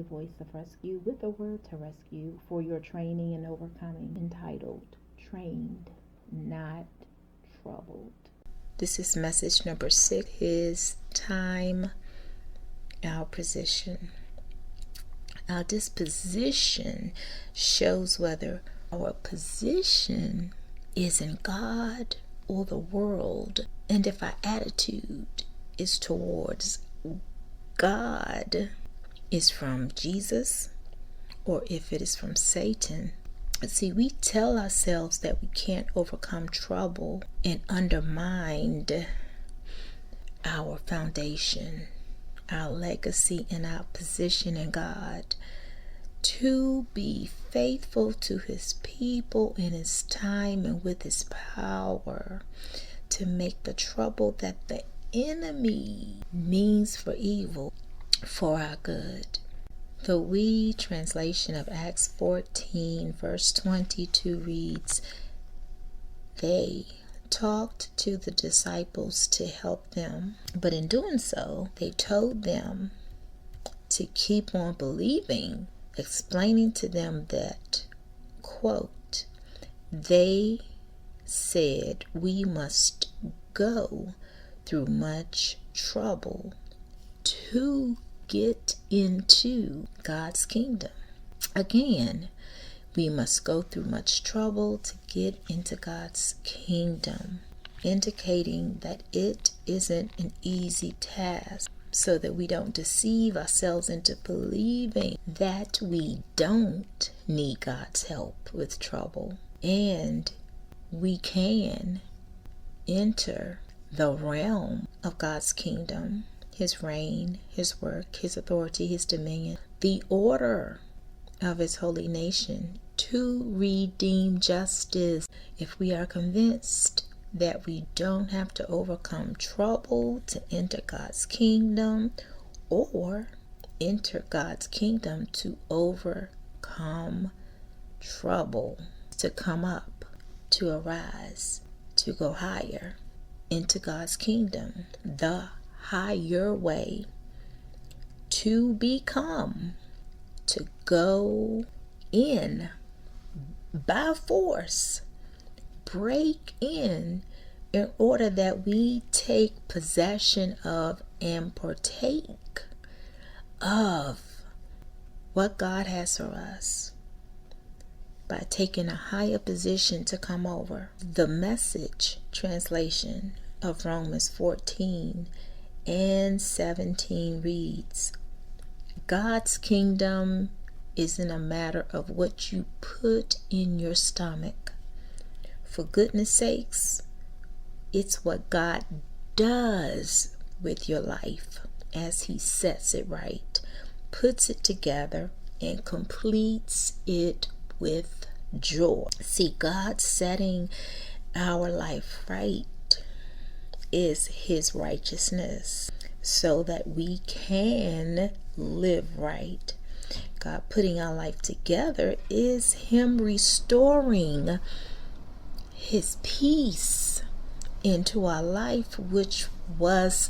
a voice of rescue with a word to rescue for your training and overcoming, entitled Trained, Not Troubled. This is message number 6, His time, our position. Our disposition shows whether our position is in God or the world, and if our attitude is towards God, is from Jesus, or if it is from Satan. See, we tell ourselves that we can't overcome trouble and undermine our foundation, our legacy, and our position in God. To be faithful to His people in His time and with His power, to make the trouble that the enemy means for evil for our good. The We translation of Acts 14 verse 22 reads, "They talked to the disciples to help them, but in doing so, they told them to keep on believing, explaining to them that," quote, "they said we must go through much trouble to get into God's kingdom." Again, we must go through much trouble to get into God's kingdom, indicating that it isn't an easy task, so that we don't deceive ourselves into believing that we don't need God's help with trouble, and we can enter the realm of God's kingdom, His reign, His work, His authority, His dominion, the order of His holy nation, to redeem justice. If we are convinced that we don't have to overcome trouble to enter God's kingdom, or enter God's kingdom to overcome trouble, to come up, to arise, to go higher into God's kingdom, the higher way, to become, to go in by force, break in order that we take possession of and partake of what God has for us, by taking a higher position to come over. The Message translation of Romans 14 and 17 reads, "God's kingdom isn't a matter of what you put in your stomach. For goodness sakes, it's what God does with your life as He sets it right, puts it together, and completes it with joy." See, God setting our life right is His righteousness, so that we can live right. God putting our life together is Him restoring His peace into our life, which was